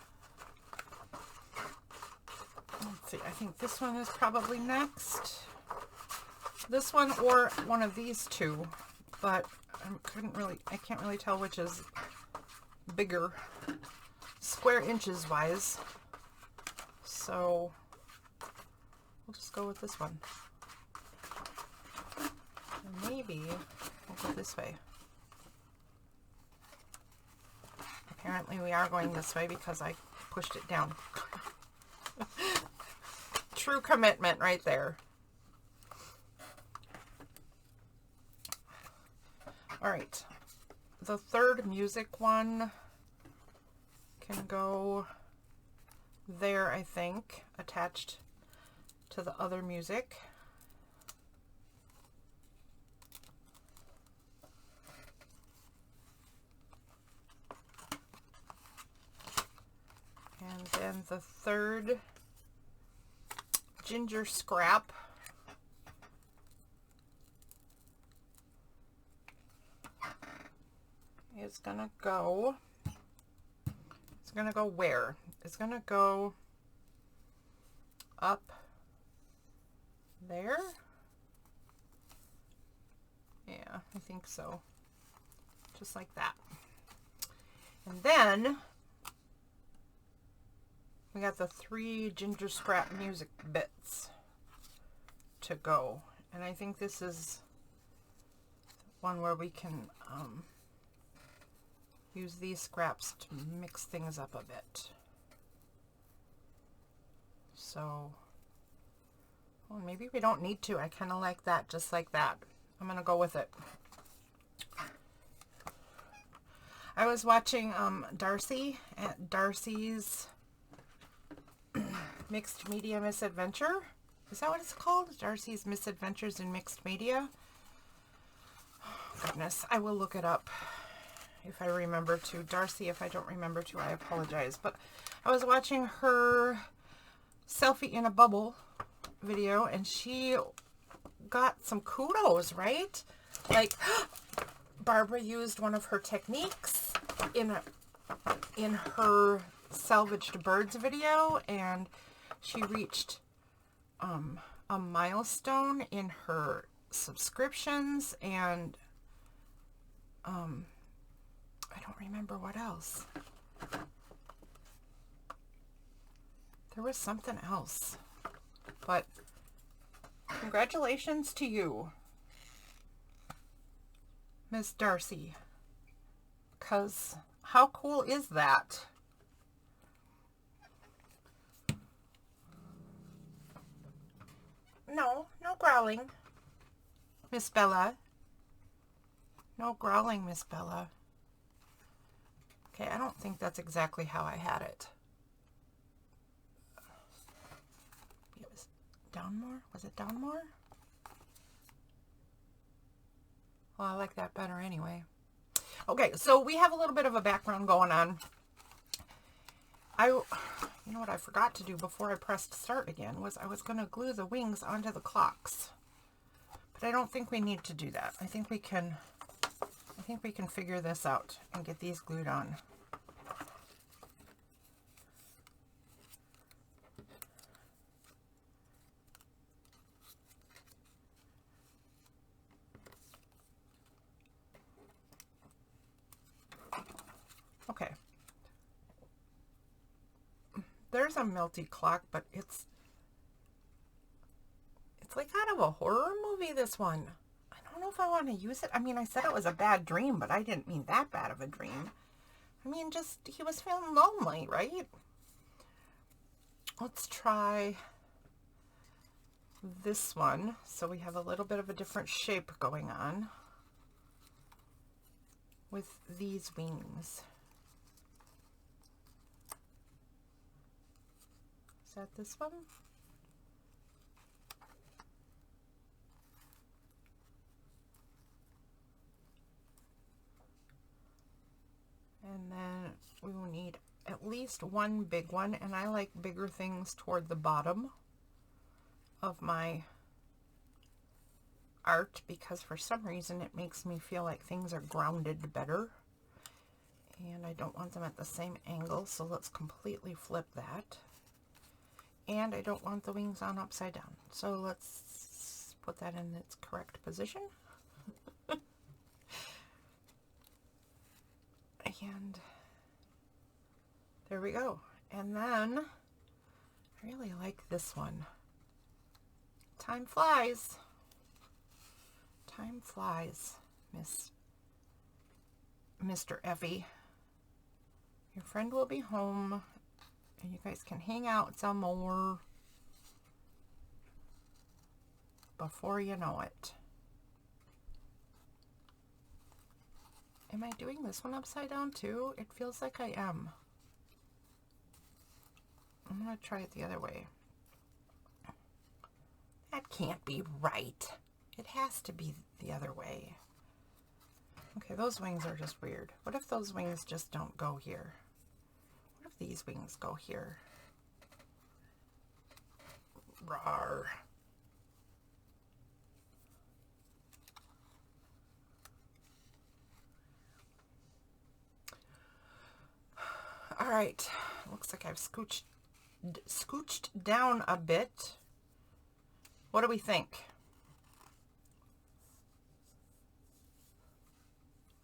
Let's see, I think this one is probably next. This one or one of these two, but I can't really tell which is bigger square inches wise. So we'll just go with this one. And maybe we'll go this way. Apparently we are going this way because I pushed it down. True commitment right there. All right, the third music one can go there, I think, attached to the other music. And then the third ginger scrap is gonna go, it's gonna go where? It's gonna go up there. Yeah, I think so. Just like that. And then we got the 3 ginger scrap music bits to go. And I think this is one where we can use these scraps to mix things up a bit. So, well, maybe we don't need to. I kind of like that, just like that. I'm going to go with it. I was watching Darcy at Darcy's Mixed Media Misadventure. Is that what it's called? Darcy's Misadventures in Mixed Media? Oh, goodness, I will look it up if I remember to. Darcy, if I don't remember to, I apologize. But I was watching her selfie in a bubble video, and she got some kudos, right? Like, Barbara used one of her techniques in her salvaged birds video, and she reached a milestone in her subscriptions, and I don't remember what else. There was something else, but congratulations to you, Miss Darcy, because how cool is that? No growling, Miss Bella. No growling, Miss Bella. Okay, I don't think that's exactly how I had it. It was down more? Was it down more? Well, I like that better anyway. Okay, so we have a little bit of a background going on. You know what I forgot to do before I pressed start again was I was going to glue the wings onto the clocks. But I don't think we need to do that. I think we can figure this out and get these glued on. Okay. There's a melty clock, but it's like out of a horror movie, this one. I don't know if I want to use it. I mean, I said it was a bad dream, but I didn't mean that bad of a dream. I mean, just, he was feeling lonely, right? Let's try this one. So we have a little bit of a different shape going on with these wings. Is that this one? And then we will need at least one big one, and I like bigger things toward the bottom of my art because for some reason it makes me feel like things are grounded better, and I don't want them at the same angle, so let's completely flip that. And I don't want the wings on upside down. So let's put that in its correct position. And there we go. And then I really like this one. Time flies. Time flies, Mr. Effie. Your friend will be home and you guys can hang out some more before you know it. Am I doing this one upside down too? It feels like I am. I'm going to try it the other way. That can't be right. It has to be the other way. Okay, those wings are just weird. What if those wings just don't go here? What if these wings go here? Rawr. All right, looks like I've scooched down a bit. What do we think?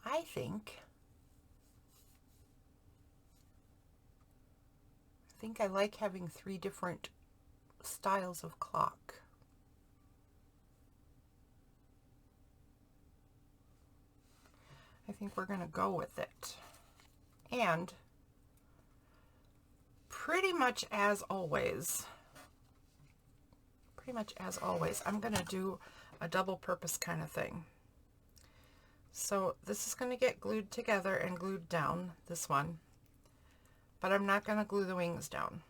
I think I like having 3 different styles of clock. I think we're going to go with it. And pretty much as always, I'm going to do a double purpose kind of thing. So this is going to get glued together and glued down, this one, but I'm not going to glue the wings down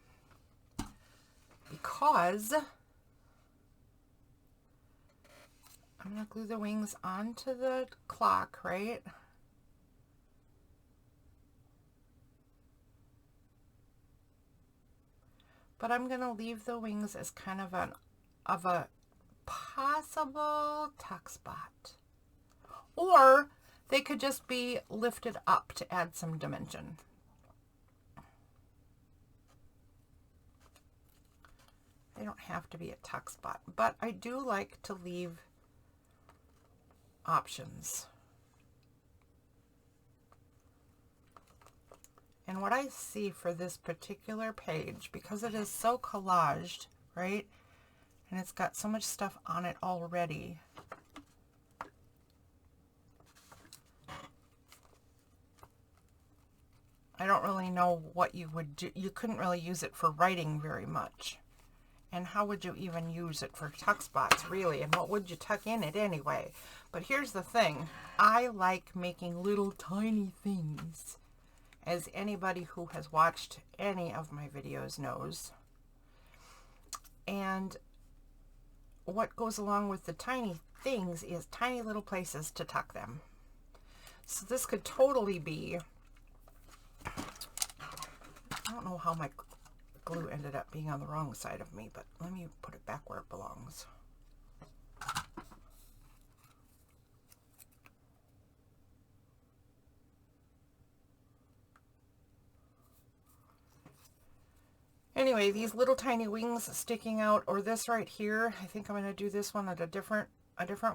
because I'm going to glue the wings onto the clock, right? But I'm going to leave the wings as kind of a possible tuck spot. Or they could just be lifted up to add some dimension. They don't have to be a tuck spot, but I do like to leave options. And what I see for this particular page, because it is so collaged, right? And it's got so much stuff on it already. I don't really know what you would do. You couldn't really use it for writing very much. And how would you even use it for tuck spots, really? And what would you tuck in it anyway? But here's the thing. I like making little tiny things. As anybody who has watched any of my videos knows. And what goes along with the tiny things is tiny little places to tuck them. So this could totally be, I don't know how my glue ended up being on the wrong side of me, but let me put it back where it belongs. Anyway, these little tiny wings sticking out, or this right here, I think I'm going to do this one at a different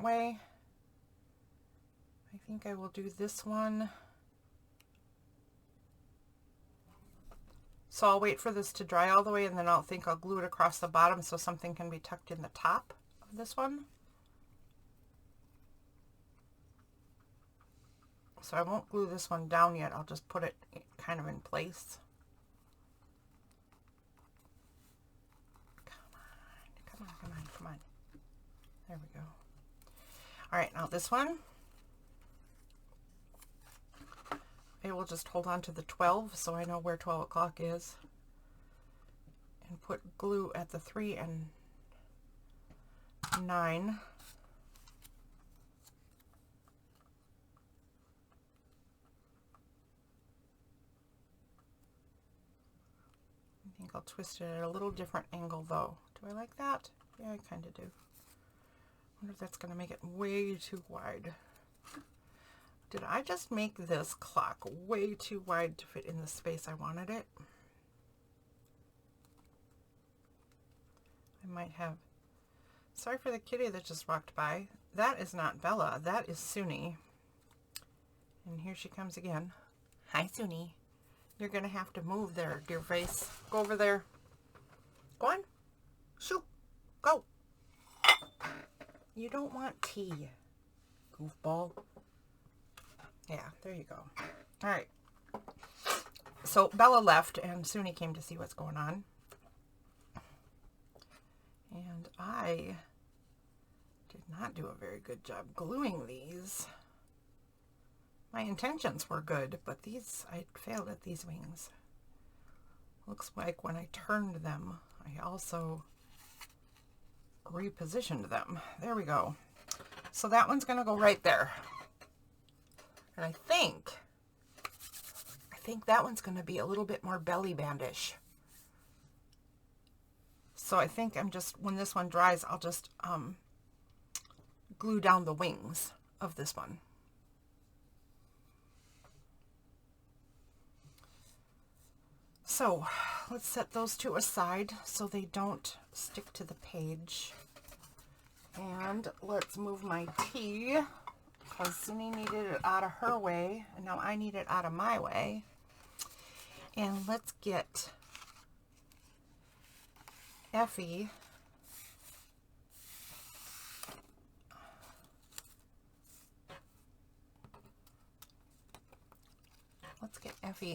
way. I think I will do this one. So I'll wait for this to dry all the way, and then I'll glue it across the bottom so something can be tucked in the top of this one. So I won't glue this one down yet. I'll just put it kind of in place. Come on. There we go. All right, now this one, I will just hold on to the 12 so I know where 12 o'clock is, and put glue at the 3 and 9. I think I'll twist it at a little different angle though. Do I like that? Yeah, I kind of do. I wonder if that's going to make it way too wide. Did I just make this clock way too wide to fit in the space I wanted it? I might have, sorry for the kitty that just walked by. That is not Bella, that is Suni. And here she comes again. Hi, Suni. You're gonna have to move there, dear face. Go over there. Go on. Shoo. Go. You don't want tea, goofball. Yeah, there you go. All right. So Bella left and Suni came to see what's going on. And I did not do a very good job gluing these. My intentions were good, but these, I failed at these wings. Looks like when I turned them, I also repositioned them. There we go. So that one's going to go right there. And I think that one's going to be a little bit more belly bandish. So I think I'm just, when this one dries, I'll just glue down the wings of this one. So let's set those two aside so they don't stick to the page. And let's move my tea, because Suni needed it out of her way, and now I need it out of my way. And let's get Effie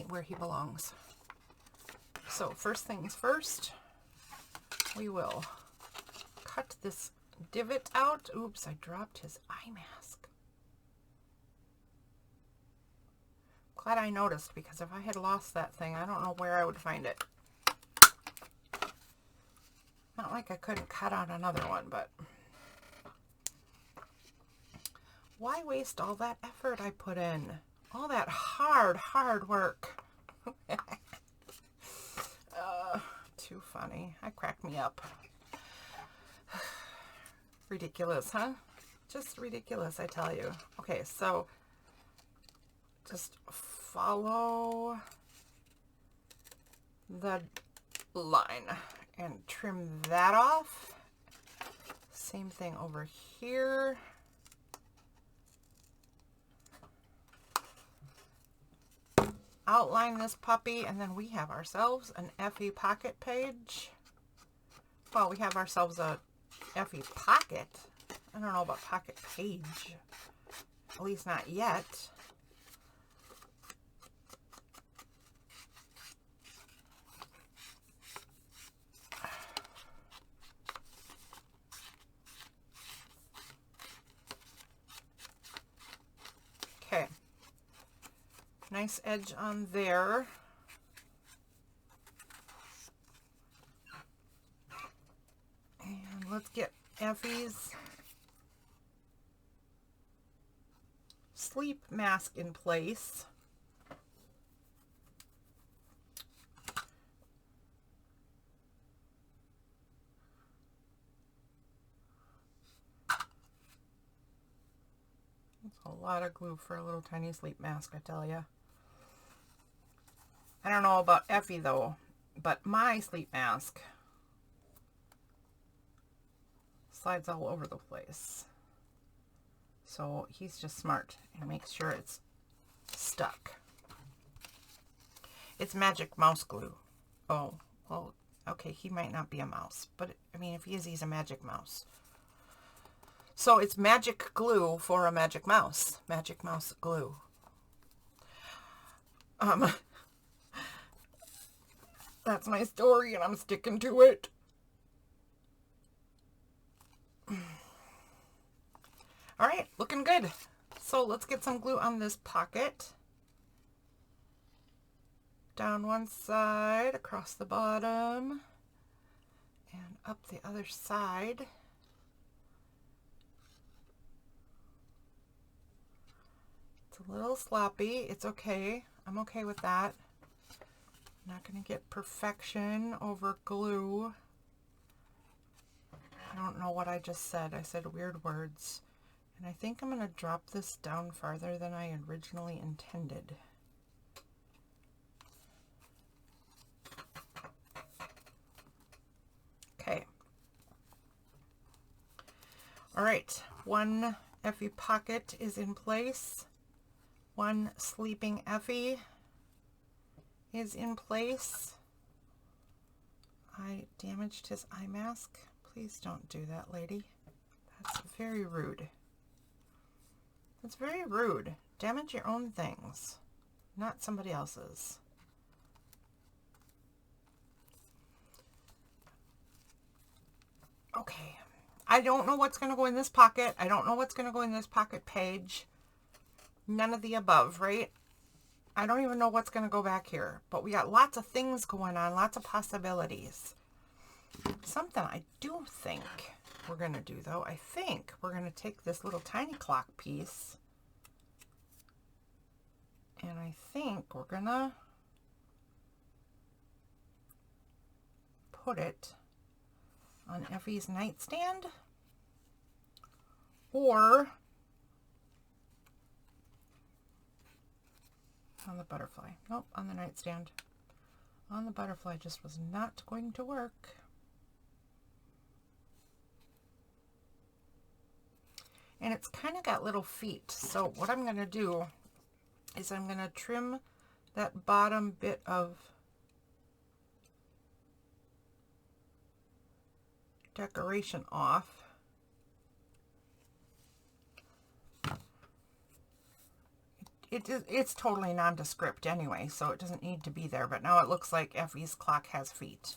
where he belongs. So first things first, we will cut this divot out. Oops, I dropped his eye mask. Glad I noticed, because if I had lost that thing, I don't know where I would find it. Not like I couldn't cut out another one, but why waste all that effort I put in? All that hard work. Too funny. That cracked me up. Ridiculous, huh? Just ridiculous, I tell you. Okay, so just follow the line and trim that off. Same thing over here. Outline this puppy, and then we have ourselves an Effie pocket page. Well, we have ourselves a Effie pocket. I don't know about pocket page. At least not yet. Okay. Nice edge on there. And let's get Effie's sleep mask in place. That's a lot of glue for a little tiny sleep mask, I tell you. I don't know about Effie though, but my sleep mask slides all over the place. So he's just smart and makes sure it's stuck. It's magic mouse glue. Oh, well, okay, he might not be a mouse, but I mean, if he is, he's a magic mouse. So it's magic glue for a magic mouse. Magic mouse glue. That's my story, and I'm sticking to it. All right, looking good. So let's get some glue on this pocket. Down one side, across the bottom, and up the other side. It's a little sloppy. It's okay. I'm okay with that. I'm not going to get perfection over glue. I don't know what I just said. I said weird words. And I think I'm going to drop this down farther than I originally intended. Okay. All right, one Effie pocket is in place. One sleeping Effie is in place. I damaged his eye mask. Please don't do that, lady. That's very rude. That's very rude. Damage your own things, not somebody else's. Okay. I don't know what's going to go in this pocket. I don't know what's going to go in this pocket page. None of the above, right? I don't even know what's going to go back here. But we got lots of things going on, lots of possibilities. Something I do think we're going to do, though, I think we're going to take this little tiny clock piece, and I think we're going to put it on Effie's nightstand, or on the butterfly. Nope, on the nightstand. On the butterfly just was not going to work. And it's kind of got little feet. So what I'm going to do is I'm going to trim that bottom bit of decoration off. It's totally nondescript anyway, so it doesn't need to be there. But now it looks like Effie's clock has feet.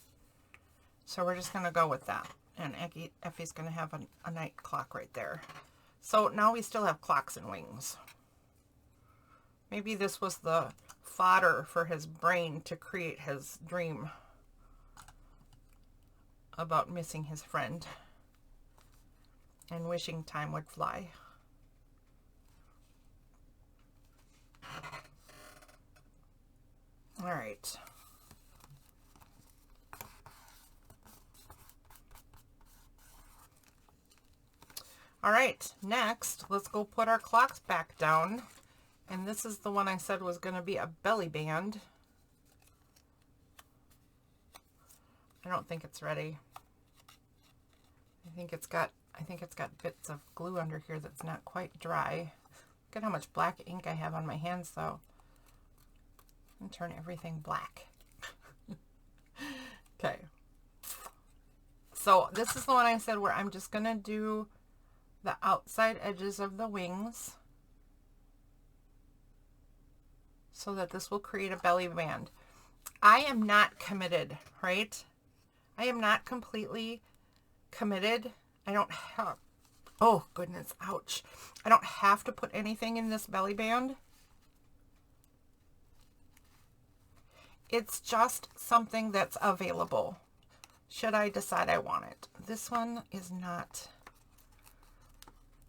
So we're just going to go with that. And Effie's going to have a night clock right there. So now we still have clocks and wings. Maybe this was the fodder for his brain to create his dream about missing his friend and wishing time would fly. All right. All right, next, let's go put our clocks back down. And this is the one I said was going to be a belly band. I don't think it's ready. I think it's got bits of glue under here that's not quite dry. Look at how much black ink I have on my hands, though. And turn everything black. Okay. So this is the one I said where I'm just going to do the outside edges of the wings so that this will create a belly band. I am not committed, right? I am not completely committed. I don't have, oh goodness, ouch. I don't have to put anything in this belly band. It's just something that's available should I decide I want it. This one is not,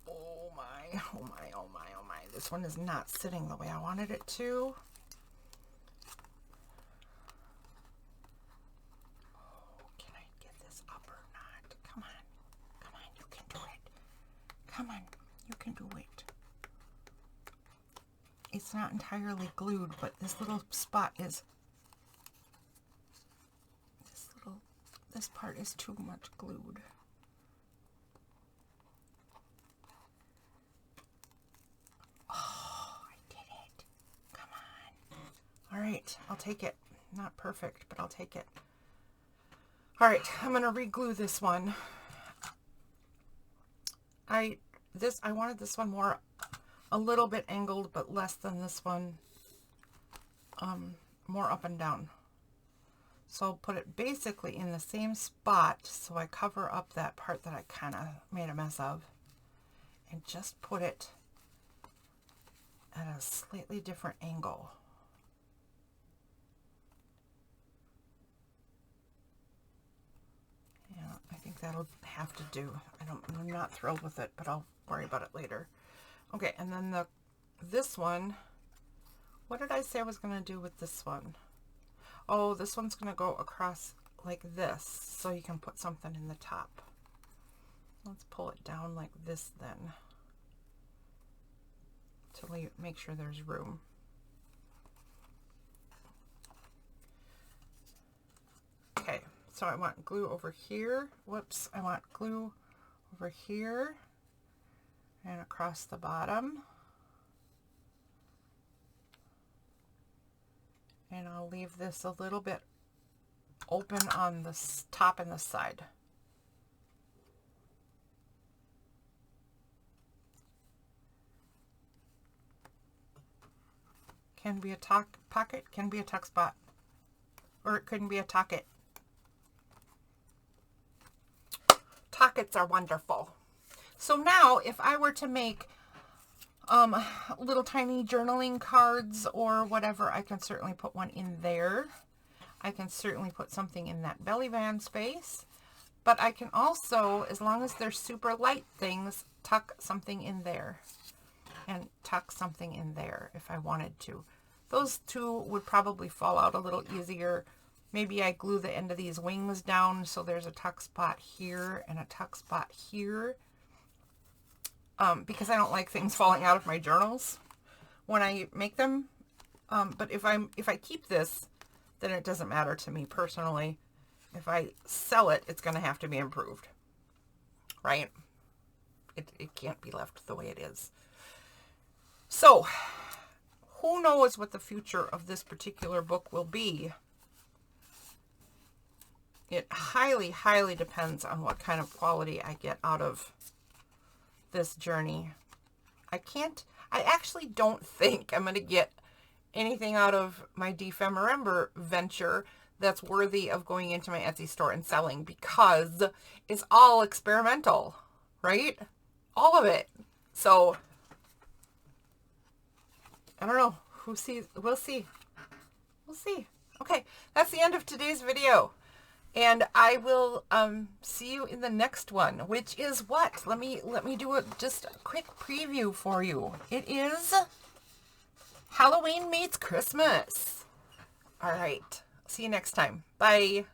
oh my, oh my, oh my, oh my. This one is not sitting the way I wanted it to. Oh, can I get this up or not? Come on. Come on, you can do it. Come on, you can do it. It's not entirely glued, but this little spot is, this part is too much glued. Oh, I did it. Come on. All right, I'll take it. Not perfect, but I'll take it. All right, I'm going to re-glue this one. I wanted this one more, a little bit angled, but less than this one. More up and down. So I'll put it basically in the same spot so I cover up that part that I kind of made a mess of. And just put it at a slightly different angle. Yeah, I think that'll have to do. I'm not thrilled with it, but I'll worry about it later. Okay, and then this one, what did I say I was going to do with this one? Oh, this one's going to go across like this, so you can put something in the top. Let's pull it down like this then, to make sure there's room. Okay, so I want glue over here. Whoops, I want glue over here. and across the bottom. And I'll leave this a little bit open on the top and the side. Can be a pocket, can be a tuck spot, or it couldn't be a tucket. Pockets are wonderful. So now if I were to make little tiny journaling cards or whatever, I can certainly put one in there. I can certainly put something in that belly band space, but I can also, as long as they're super light things, tuck something in there and tuck something in there if I wanted to. Those two would probably fall out a little easier. Maybe I glue the end of these wings down so there's a tuck spot here and a tuck spot here, because I don't like things falling out of my journals when I make them. But if I keep this, then it doesn't matter to me personally. If I sell it, it's going to have to be improved, right? It can't be left the way it is. So who knows what the future of this particular book will be. It highly, highly depends on what kind of quality I get out of this journey. I actually don't think I'm going to get anything out of my Dephemerember venture that's worthy of going into my Etsy store and selling, because it's all experimental, right? All of it. So I don't know. Who sees? We'll see. We'll see. Okay, that's the end of today's video. And I will see you in the next one, which is what? Let me do just a quick preview for you. It is Halloween meets Christmas. All right. See you next time. Bye.